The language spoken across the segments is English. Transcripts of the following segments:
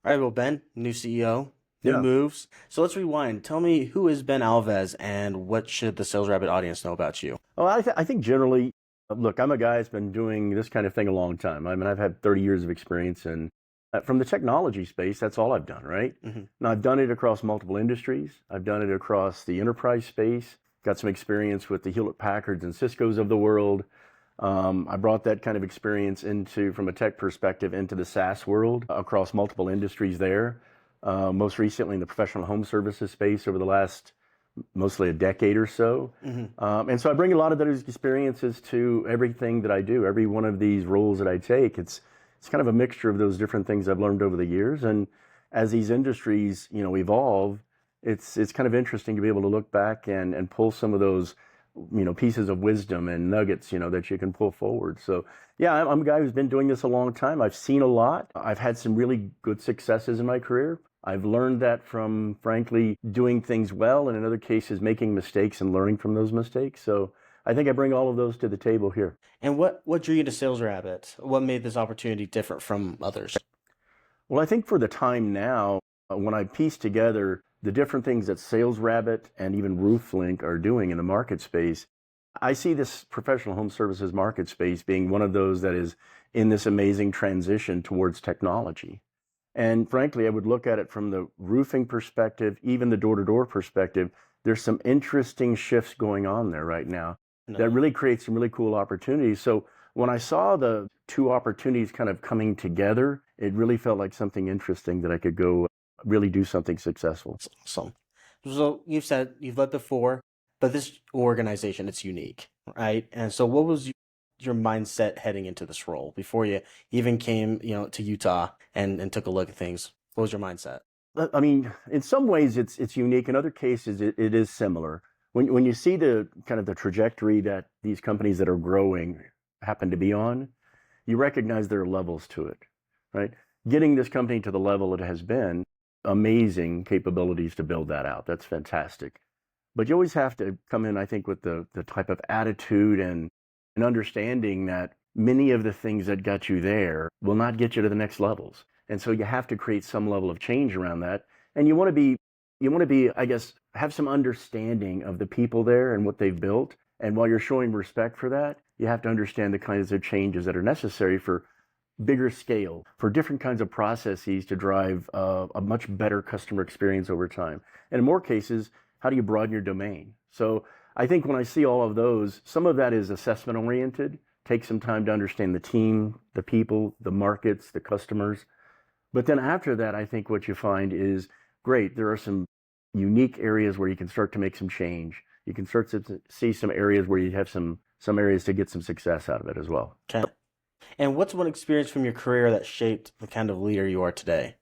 All right, well, Ben, new CEO, new Yeah. moves. So let's rewind. Tell me, who is Ben Alves and what should the Sales Rabbit audience know about you? Well, I think generally, look, I'm a guy that's been doing this kind of thing a long time. I mean, I've had 30 years of experience, and from the technology space, that's all I've done, right? Hmm. Now, I've done it across multiple industries. I've done it across the enterprise space, got some experience with the Hewlett Packards and Cisco's of the world. I brought that kind of experience into, from a tech perspective, into the SaaS world across multiple industries there. Most recently in the professional home services space over the last mostly a decade or so. Hmm. And so I bring a lot of those experiences to everything that I do, every one of these roles that I take. It's kind of a mixture of those different things I've learned over the years. And as these industries, evolve, it's kind of interesting to be able to look back and pull some of those, pieces of wisdom and nuggets, that you can pull forward. So yeah, I'm a guy who's been doing this a long time. I've seen a lot. I've had some really good successes in my career. I've learned that from, frankly, doing things well, and in other cases, making mistakes and learning from those mistakes. So I think I bring all of those to the table here. And what drew you to Sales Rabbit? What made this opportunity different from others? Well, I think for the time now, when I piece together the different things that SalesRabbit and even RoofLink are doing in the market space, I see this professional home services market space being one of those that is in this amazing transition towards technology. And frankly, I would look at it from the roofing perspective, even the door-to-door perspective. There's some interesting shifts going on there right now that No. really creates some really cool opportunities. So when I saw the two opportunities kind of coming together, it really felt like something interesting that I could go really do something successful. That's awesome. So you've said you've led before, but this organization, it's unique, right? And so what was your mindset heading into this role before you even came, to Utah and took a look at things? What was your mindset? I mean, in some ways it's unique. In other cases, it is similar. When you see the kind of the trajectory that these companies that are growing happen to be on, you recognize there are levels to it, right? Getting this company to the level it has been, amazing capabilities to build that out. That's fantastic. But you always have to come in, I think, with the type of attitude and an understanding that many of the things that got you there will not get you to the next levels. And so you have to create some level of change around that. And you want to be, I guess, have some understanding of the people there and what they've built. And while you're showing respect for that, you have to understand the kinds of changes that are necessary for bigger scale, for different kinds of processes to drive a much better customer experience over time. And in more cases, how do you broaden your domain? So I think when I see all of those, some of that is assessment oriented. Take some time to understand the team, the people, the markets, the customers. But then after that, I think what you find is great. There are some unique areas where you can start to make some change. You can start to see some areas where you have some areas to get some success out of it as well. Okay. And what's one experience from your career that shaped the kind of leader you are today?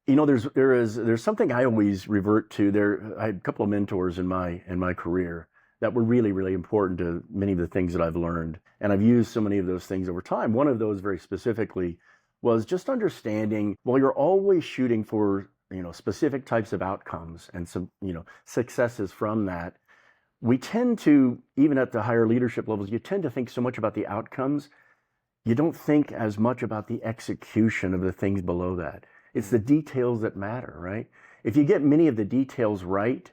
There's something I always revert to. I had a couple of mentors in my career that were really, really important to many of the things that I've learned. And I've used so many of those things over time. One of those very specifically was just understanding, while you're always shooting for, specific types of outcomes and some, successes from that, we tend to, even at the higher leadership levels, you tend to think so much about the outcomes. You don't think as much about the execution of the things below that. It's the details that matter, right? If you get many of the details right,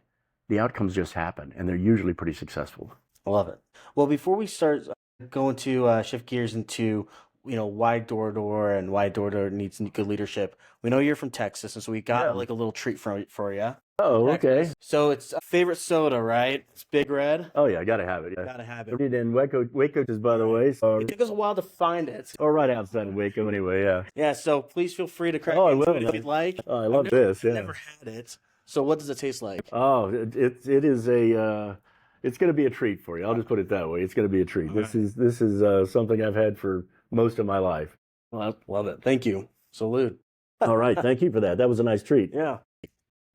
the outcomes just happen, and they're usually pretty successful. I love it. Well, before we start going to shift gears into, why door and why door needs good leadership, we know you're from Texas, and so we got Yeah. like a little treat for you. Oh, okay. So it's a favorite soda, right? It's Big Red. Oh yeah, gotta have it. Yeah. Gotta have I it. read in Waco is by the way, so It took us a while to find it. or right outside of Waco anyway. Yeah. Yeah, so please feel free to crack Oh, I into will. it if you'd like. Oh, I love this. Yeah. Never had it. So what does it taste like? Oh, it is it's going to be a treat for you. I'll just put it that way. It's going to be a treat. This is something I've had for most of my life. Well, I love it. Thank you. Salute. All right, thank you for that. That was a nice treat. Yeah.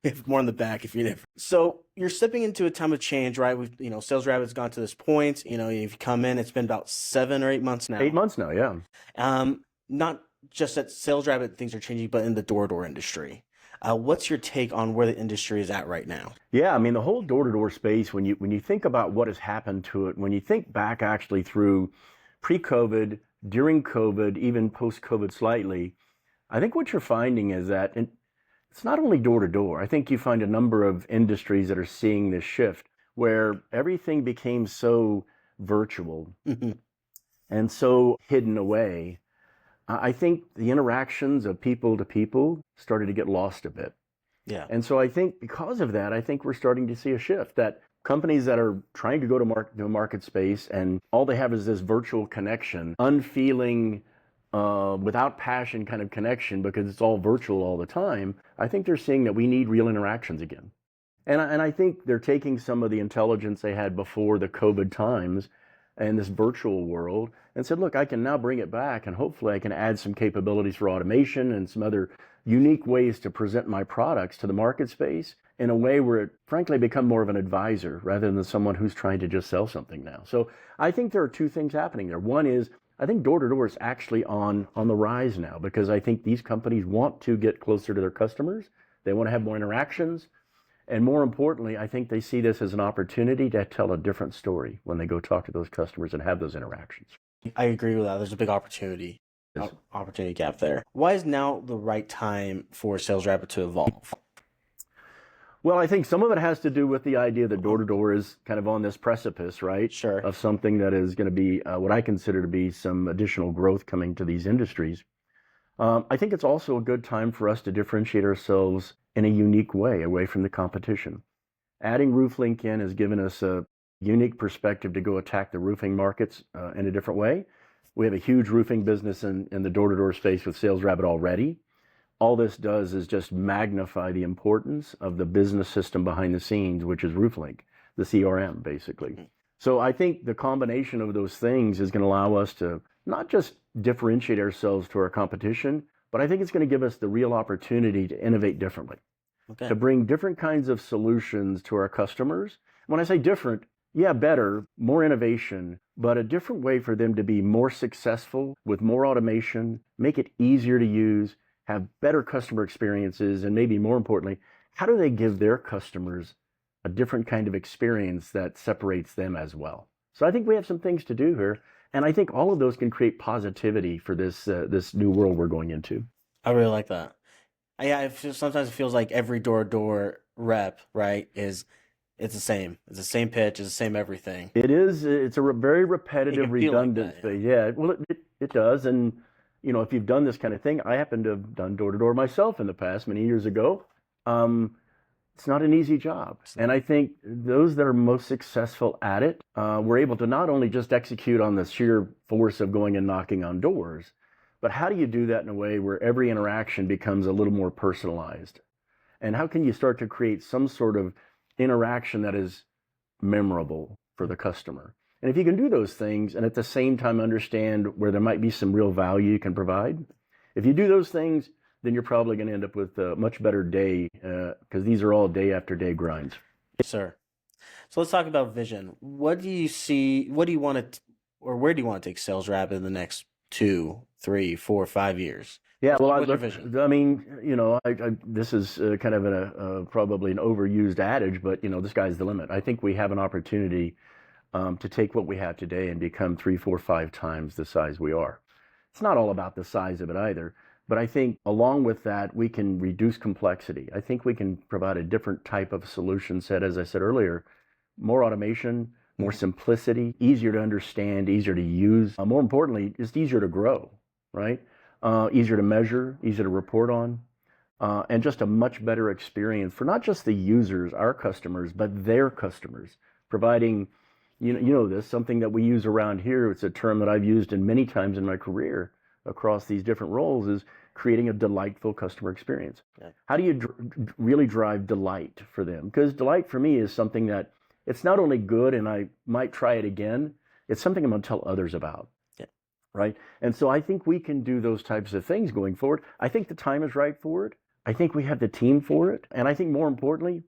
We have more in the back if you never. So you're stepping into a time of change, right? We've, Sales Rabbit's gone to this point. If you come in, it's been about 7 or 8 months now. 8 months now, yeah. Not just at Sales Rabbit, things are changing, but in the door industry. What's your take on where the industry is at right now? Yeah, I mean the whole door-to-door space. When you think about what has happened to it, when you think back actually through pre-COVID, during COVID, even post-COVID slightly, I think what you're finding is that it's not only door to door. I think you find a number of industries that are seeing this shift where everything became so virtual Hmm. and so hidden away. I think the interactions of people to people started to get lost a bit. Yeah. And so I think because of that, I think we're starting to see a shift that companies that are trying to go to a market space and all they have is this virtual connection, unfeeling, without passion kind of connection because it's all virtual all the time. I think they're seeing that we need real interactions again. And I think they're taking some of the intelligence they had before the COVID times and this virtual world and said, look, I can now bring it back and hopefully I can add some capabilities for automation and some other unique ways to present my products to the market space in a way where it frankly become more of an advisor rather than someone who's trying to just sell something now. So I think there are two things happening there. One is I think door to door is actually on the rise now because I think these companies want to get closer to their customers. They want to have more interactions. And more importantly, I think they see this as an opportunity to tell a different story when they go talk to those customers and have those interactions. I agree with that. There's a big Yes. opportunity gap there. Why is now the right time for SalesRabbit to evolve? Well, I think some of it has to do with the idea that door to door is kind of on this precipice, right? Sure. Of something that is going to be what I consider to be some additional growth coming to these industries. I think it's also a good time for us to differentiate ourselves in a unique way away from the competition. Adding RoofLink in has given us a unique perspective to go attack the roofing markets in a different way. We have a huge roofing business in the door-to-door space with SalesRabbit already. All this does is just magnify the importance of the business system behind the scenes, which is RoofLink, the CRM, basically. So I think the combination of those things is going to allow us to not just differentiate ourselves to our competition, but I think it's going to give us the real opportunity to innovate differently, Okay. to bring different kinds of solutions to our customers. When I say different, yeah, better, more innovation, but a different way for them to be more successful with more automation, make it easier to use, have better customer experiences, and maybe more importantly, how do they give their customers a different kind of experience that separates them as well? So I think we have some things to do here, and I think all of those can create positivity for this new world we're going into. I really like that. Yeah, sometimes it feels like every door-to-door rep, right, it's the same. It's the same pitch, it's the same everything. It is. It's a very It repetitive, can feel like redundant that, yeah. thing. Yeah. Well, it does. And if you've done this kind of thing, I happen to have done door to door myself in the past many years ago. Um, it's not an easy job, and I think those that are most successful at it were able to not only just execute on the sheer force of going and knocking on doors, but how do you do that in a way where every interaction becomes a little more personalized? And how can you start to create some sort of interaction that is memorable for the customer? And if you can do those things and at the same time understand where there might be some real value you can provide, if you do those things, then you're probably going to end up with a much better day because these are all day after day grinds. Yes, sir. So let's talk about vision. What do you see? What do you want to, or where do you want to take SalesRabbit in the next 2, 3, 4, 5 years? Yeah, well, What's your vision? I mean, this is kind of probably an overused adage, but the sky's the limit. I think we have an opportunity to take what we have today and become 3, 4, 5 times the size we are. It's not all about the size of it either, but I think along with that, we can reduce complexity. I think we can provide a different type of solution set, as I said earlier, more automation, more simplicity, easier to understand, easier to use. More importantly, just easier to grow, right? Easier to measure, easier to report on, and just a much better experience for not just the users, our customers, but their customers, providing, this, something that we use around here. It's a term that I've used in many times in my career across these different roles is creating a delightful customer experience. Yeah. How do you really drive delight for them? Because delight for me is something that it's not only good and I might try it again, it's something I'm going to tell others about. Yeah. Right? And so I think we can do those types of things going forward. I think the time is right for it. I think we have the team for it. And I think more importantly,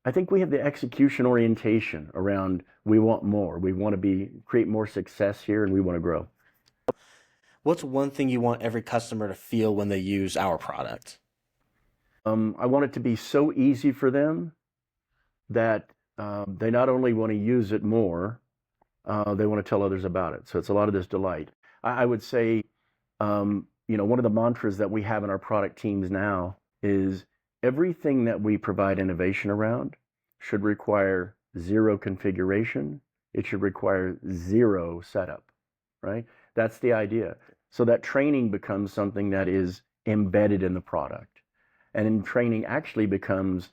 I think we have the execution orientation around we want more. We want to create more success here and we want to grow. What's one thing you want every customer to feel when they use our product? I want it to be so easy for them that they not only want to use it more, they want to tell others about it. So it's a lot of this delight. I would say, one of the mantras that we have in our product teams now is everything that we provide innovation around should require zero configuration. It should require zero setup, right? That's the idea. So that training becomes something that is embedded in the product. And in training actually becomes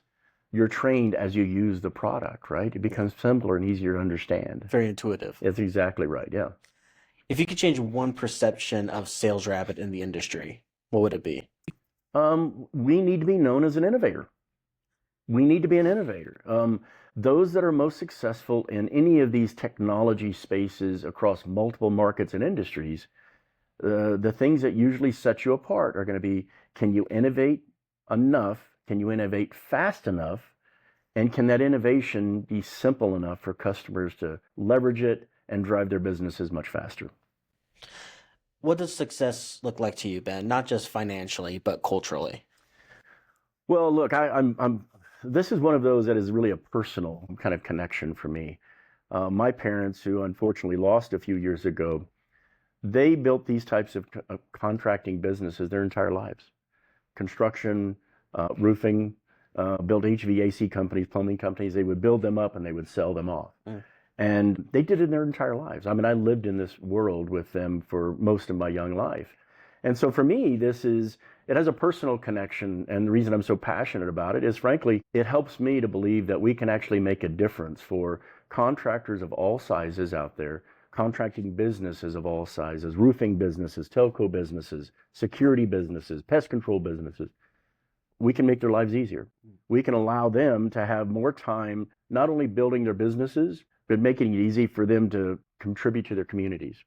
you're trained as you use the product, right? It becomes simpler and easier to understand. Very intuitive. That's exactly right, yeah. If you could change one perception of SalesRabbit in the industry, what would it be? We need to be known as an innovator. We need to be an innovator. Those that are most successful in any of these technology spaces across multiple markets and industries, the things that usually set you apart are going to be, can you innovate enough? Can you innovate fast enough? And can that innovation be simple enough for customers to leverage it and drive their businesses much faster? What does success look like to you, Ben? Not just financially, but culturally. Well, look, this is one of those that is really a personal kind of connection for me. My parents, who unfortunately lost a few years ago, they built these types of contracting businesses their entire lives. Construction, roofing, built HVAC companies, plumbing companies. They would build them up and they would sell them off. And they did it in their entire lives. I mean, I lived in this world with them for most of my young life. And so for me, it has a personal connection. And the reason I'm so passionate about it is, frankly, it helps me to believe that we can actually make a difference for contractors of all sizes out there, contracting businesses of all sizes, roofing businesses, telco businesses, security businesses, pest control businesses. We can make their lives easier. We can allow them to have more time, not only building their businesses, but making it easy for them to contribute to their communities,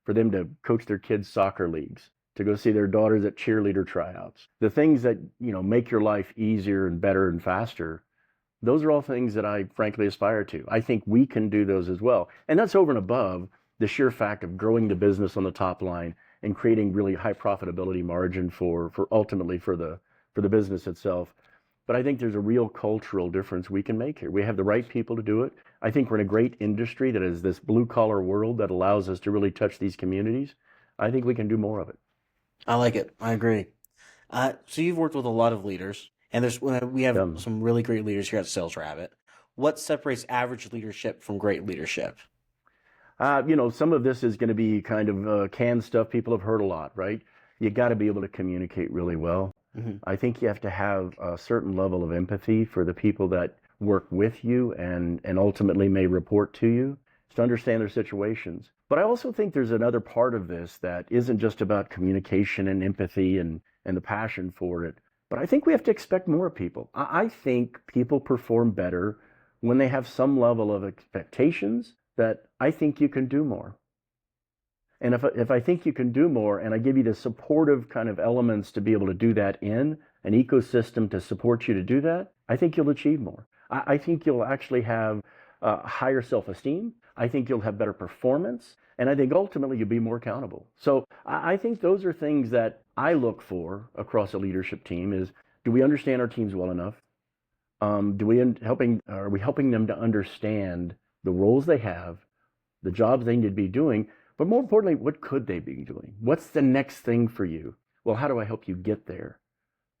for them to coach their kids' soccer leagues, to go see their daughters at cheerleader tryouts. The things that, make your life easier and better and faster, those are all things that I frankly aspire to. I think we can do those as well. And that's over and above the sheer fact of growing the business on the top line and creating really high profitability margin for ultimately for the business itself. But I think there's a real cultural difference we can make here. We have the right people to do it. I think we're in a great industry that is this blue collar world that allows us to really touch these communities. I think we can do more of it. I like it. I agree. So you've worked with a lot of leaders, and we have some really great leaders here at SalesRabbit. What separates average leadership from great leadership? Some of this is going to be kind of canned stuff people have heard a lot, right? You got to be able to communicate really well. Mm-hmm. I think you have to have a certain level of empathy for the people that work with you and ultimately may report to you, to understand their situations. But I also think there's another part of this that isn't just about communication and empathy and the passion for it. But I think we have to expect more of people. I think people perform better when they have some level of expectations that I think you can do more. And if I think you can do more and I give you the supportive kind of elements to be able to do that in an ecosystem to support you to do that, I think you'll achieve more. I think you'll actually have higher self-esteem. I think you'll have better performance. And I think ultimately you'll be more accountable. So I think those are things that I look for across a leadership team is, do we understand our teams well enough? Are we helping them to understand the roles they have, the jobs they need to be doing? But more importantly, what could they be doing? What's the next thing for you? Well, how do I help you get there?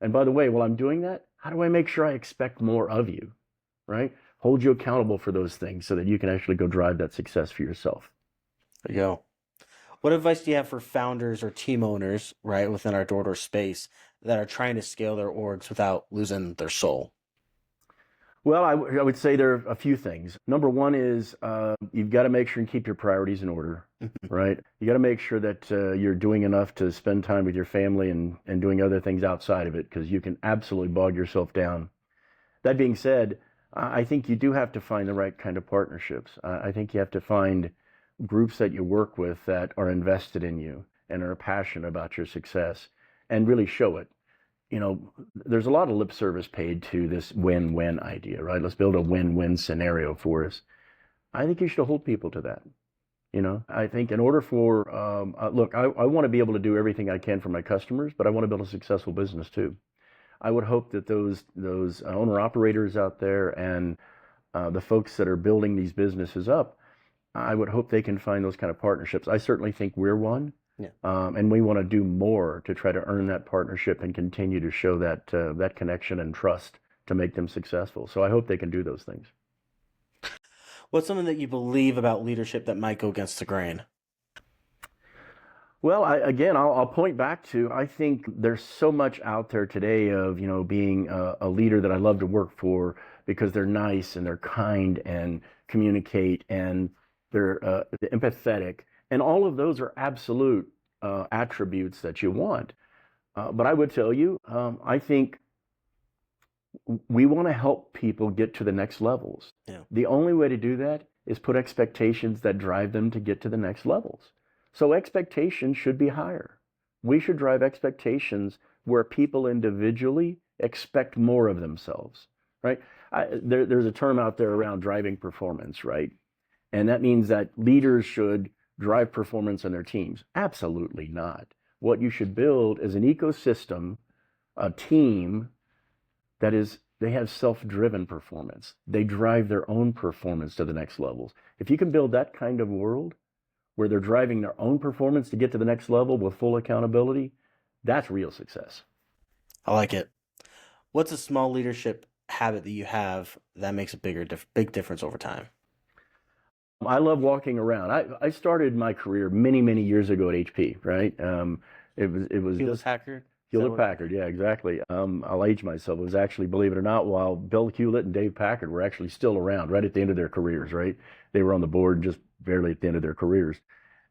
And by the way, while I'm doing that, how do I make sure I expect more of you, right? Hold you accountable for those things so that you can actually go drive that success for yourself. There you go. What advice do you have for founders or team owners, right, within our door-to-door space that are trying to scale their orgs without losing their soul? Well, I would say there are a few things. Number one is you've got to make sure and keep your priorities in order, right? You got to make sure that you're doing enough to spend time with your family and doing other things outside of it, because you can absolutely bog yourself down. That being said, I think you do have to find the right kind of partnerships. I think you have to find groups that you work with that are invested in you and are passionate about your success and really show it. There's a lot of lip service paid to this win-win idea, right? Let's build a win-win scenario for us. I think you should hold people to that. I think in order for, look, I want to be able to do everything I can for my customers, but I want to build a successful business too. I would hope that those owner-operators out there and the folks that are building these businesses up, I would hope they can find those kind of partnerships. I certainly think we're one. Yeah. And we want to do more to try to earn that partnership and continue to show that connection and trust to make them successful. So I hope they can do those things. What's something that you believe about leadership that might go against the grain? Well, I'll point back to, I think there's so much out there today of, being a leader that I love to work for because they're nice and they're kind and communicate and they're empathetic. And all of those are absolute attributes that you want. But I would tell you, I think we want to help people get to the next levels. Yeah. The only way to do that is put expectations that drive them to get to the next levels. So expectations should be higher. We should drive expectations where people individually expect more of themselves, right? There's a term out there around driving performance, right? And that means that leaders should drive performance in their teams. Absolutely not. What you should build is an ecosystem, a team they have self-driven performance. They drive their own performance to the next levels. If you can build that kind of world where they're driving their own performance to get to the next level with full accountability, that's real success. I like it. What's a small leadership habit that you have that makes a big difference over time? I love walking around. I started my career many, many years ago at HP, right? It was Hewlett just Packard? Hewlett Packard, yeah, exactly. I'll age myself. It was actually, believe it or not, while Bill Hewlett and Dave Packard were actually still around right at the end of their careers, right? They were on the board just barely at the end of their careers.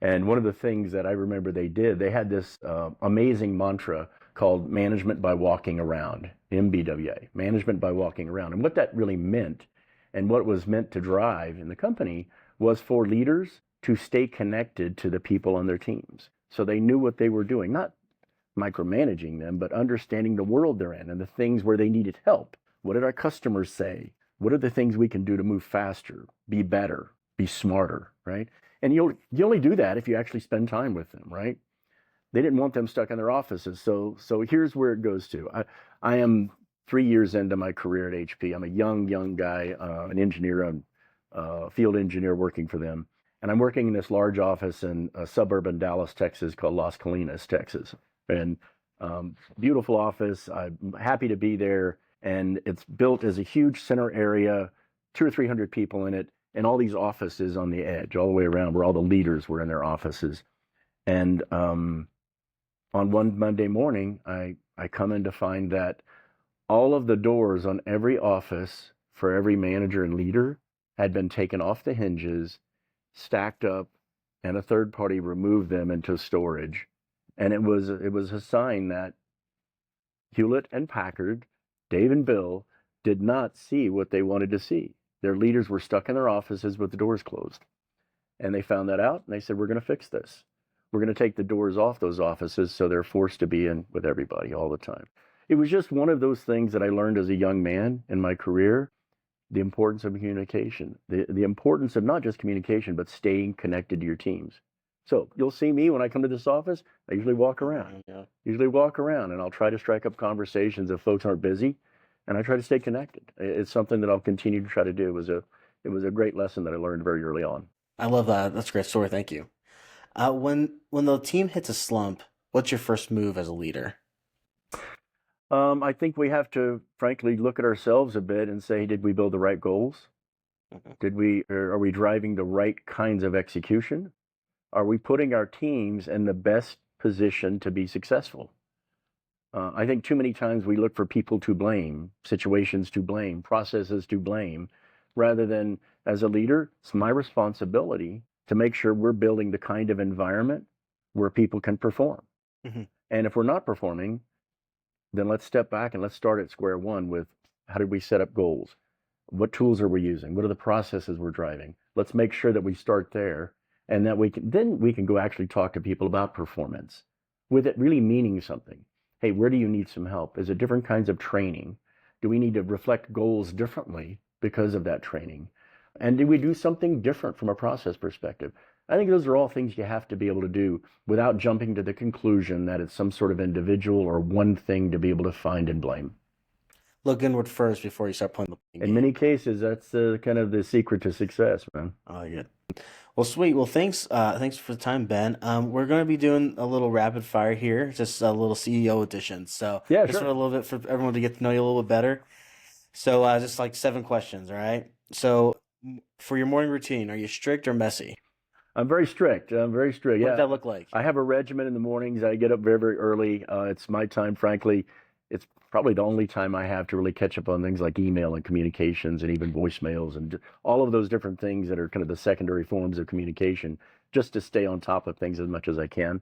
And one of the things that I remember they did, they had this amazing mantra called management by walking around, MBWA, management by walking around. And what that really meant and what it was meant to drive in the company was for leaders to stay connected to the people on their teams. So they knew what they were doing, not micromanaging them, but understanding the world they're in and the things where they needed help. What did our customers say? What are the things we can do to move faster, be better, be smarter, right? And you only do that if you actually spend time with them, right? They didn't want them stuck in their offices. So here's where it goes to. I am 3 years into my career at HP. I'm a young guy, an engineer, a field engineer working for them. And I'm working in this large office in suburban Dallas, Texas, called Las Colinas, Texas. And beautiful office. I'm happy to be there. And it's built as a huge center area, 200 or 300 people in it, and all these offices on the edge, all the way around, where all the leaders were in their offices. And on one Monday morning, I come in to find that all of the doors on every office for every manager and leader had been taken off the hinges, stacked up, and a third party removed them into storage. And it was a sign that Hewlett and Packard, Dave and Bill, did not see what they wanted to see. Their leaders were stuck in their offices with the doors closed. And they found that out, and they said, we're going to fix this. We're going to take the doors off those offices so they're forced to be in with everybody all the time. It was just one of those things that I learned as a young man in my career, the importance of communication, the importance of not just communication, but staying connected to your teams. So you'll see me when I come to this office, I usually walk around. Yeah. Usually walk around, and I'll try to strike up conversations if folks aren't busy, and I try to stay connected. It's something that I'll continue to try to do. It was a great lesson that I learned very early on. I love that. That's a great story. Thank you. When the team hits a slump, what's your first move as a leader? I think we have to, frankly, look at ourselves a bit and say, did we build the right goals? Are we driving the right kinds of execution? Are we putting our teams in the best position to be successful? I think too many times we look for people to blame, situations to blame, processes to blame, rather than, as a leader, it's my responsibility to make sure we're building the kind of environment where people can perform. Mm-hmm. And if we're not performing, then let's step back and let's start at square one with, how did we set up goals? What tools are we using? What are the processes we're driving? Let's make sure that we start there, and that we can go actually talk to people about performance, with it really meaning something. Hey, where do you need some help? Is it different kinds of training? Do we need to reflect goals differently because of that training? And do we do something different from a process perspective? I think those are all things you have to be able to do without jumping to the conclusion that it's some sort of individual or one thing to be able to find and blame. Look inward first before you start playing the game. In many cases, that's kind of the secret to success, man. I like it. Well, sweet. Well, thanks for the time, Ben. We're going to be doing a little rapid fire here, just a little CEO edition. So Yeah, just for sure. a little bit for everyone to get to know you a little bit better. So just like 7 questions, all right? So for your morning routine, are you strict or messy? I'm very strict. I'm very strict. What does Yeah, that look like? I have a regimen in the mornings. I get up very, very early. It's my time, frankly. It's probably the only time I have to really catch up on things like email and communications and even voicemails and all of those different things that are kind of the secondary forms of communication, just to stay on top of things as much as I can.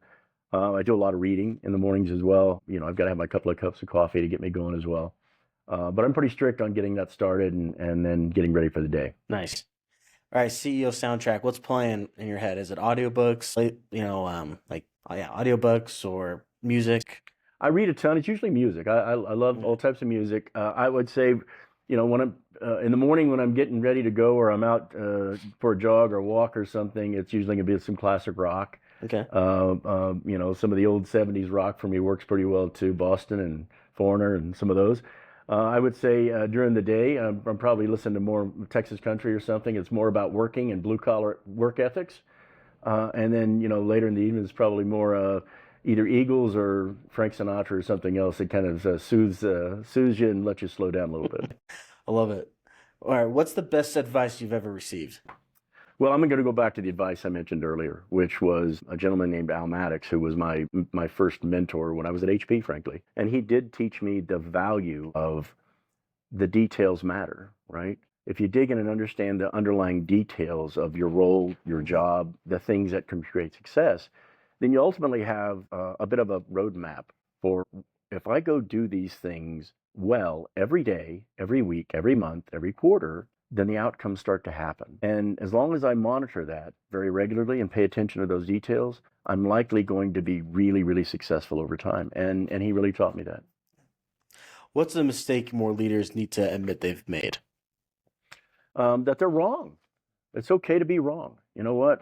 I do a lot of reading in the mornings as well. I've got to have my couple of cups of coffee to get me going as well. But I'm pretty strict on getting that started and then getting ready for the day. Nice. All right, CEO soundtrack. What's playing in your head? Is it audiobooks, like oh yeah, audiobooks or music? I read a ton. It's usually music. I love Yeah. all types of music. I would say, when I'm in the morning when I'm getting ready to go or I'm out for a jog or a walk or something, it's usually going to be some classic rock. Okay. Some of the old '70s rock for me works pretty well too. Boston and Foreigner and some of those. I would say during the day, I'm probably listening to more Texas country or something. It's more about working and blue collar work ethics. And then, later in the evening, it's probably more either Eagles or Frank Sinatra or something else that kind of soothes you and lets you slow down a little bit. I love it. All right, what's the best advice you've ever received? Well, I'm going to go back to the advice I mentioned earlier, which was a gentleman named Al Maddox, who was my first mentor when I was at HP, frankly. And he did teach me the value of the details matter, right? If you dig in and understand the underlying details of your role, your job, the things that can create success, then you ultimately have a bit of a roadmap for if I go do these things well every day, every week, every month, every quarter, then the outcomes start to happen. And as long as I monitor that very regularly and pay attention to those details, I'm likely going to be really, really successful over time. And he really taught me that. What's a mistake more leaders need to admit they've made? That they're wrong. It's okay to be wrong. You know what?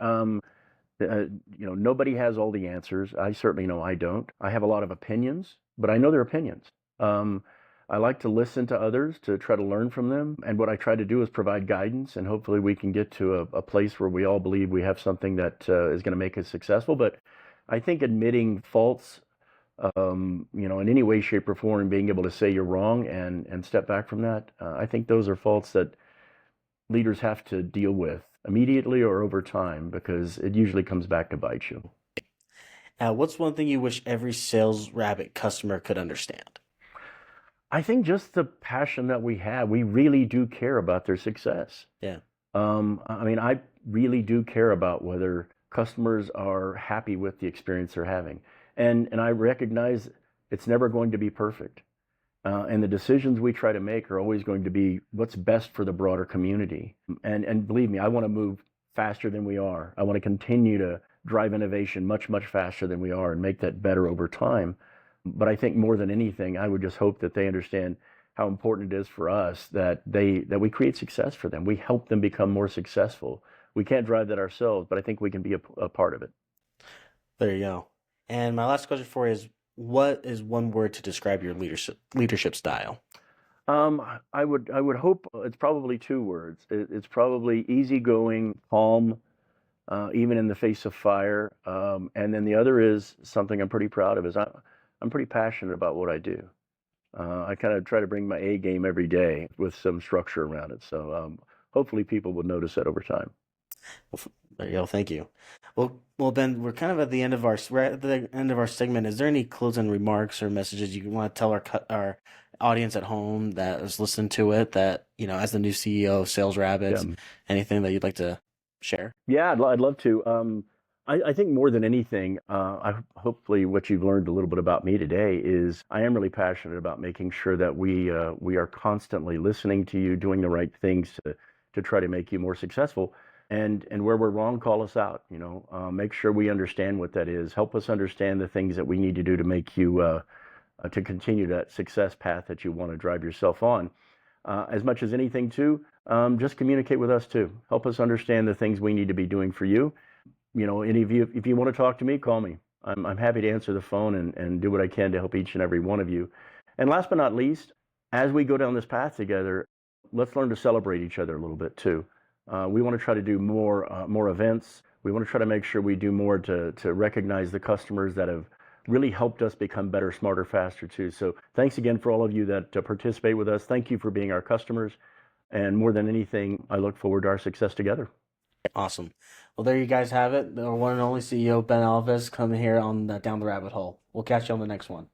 Nobody has all the answers. I certainly know I don't. I have a lot of opinions, but I know they're opinions. Um, I like to listen to others to try to learn from them. And what I try to do is provide guidance, and hopefully we can get to a place where we all believe we have something that is going to make us successful. But I think admitting faults, in any way, shape, or form, and being able to say you're wrong and step back from that, I think those are faults that leaders have to deal with immediately or over time because it usually comes back to bite you. What's one thing you wish every sales rabbit customer could understand? I think just the passion that we have, we really do care about their success. Yeah. I really do care about whether customers are happy with the experience they're having. And I recognize it's never going to be perfect. And the decisions we try to make are always going to be what's best for the broader community. And believe me, I want to move faster than we are. I want to continue to drive innovation much, much faster than we are and make that better over time. But I think more than anything, I would just hope that they understand how important it is for us that we create success for them. We help them become more successful. We can't drive that ourselves, but I think we can be a part of it. There you go. And my last question for you is, what is one word to describe your leadership style? I would hope it's probably two words. It's probably easygoing, calm, even in the face of fire. And then the other is something I'm pretty proud of is I'm pretty passionate about what I do. I kind of try to bring my A game every day with some structure around it. So hopefully people will notice that over time. Well, there you go. Thank you. Well, Ben, we're kind of at the end of we're at the end of our segment. Is there any closing remarks or messages you want to tell our audience at home that is listening to it that, as the new CEO of Sales Yeah. Rabbits, anything that you'd like to share? Yeah, I'd love to. I think more than anything, hopefully what you've learned a little bit about me today is I am really passionate about making sure that we are constantly listening to you, doing the right things to try to make you more successful. And where we're wrong, call us out. Make sure we understand what that is. Help us understand the things that we need to do to make you to continue that success path that you want to drive yourself on. As much as anything, too, just communicate with us too. Help us understand the things we need to be doing for you. Any of you, if you want to talk to me, call me. I'm happy to answer the phone and do what I can to help each and every one of you. And last but not least, as we go down this path together, let's learn to celebrate each other a little bit too. We want to try to do more events. We want to try to make sure we do more to recognize the customers that have really helped us become better, smarter, faster too. So thanks again for all of you that participate with us. Thank you for being our customers. And more than anything, I look forward to our success together. Awesome. Well, there you guys have it. The one and only CEO Ben Alves coming here on Down the Rabbit Hole. We'll catch you on the next one.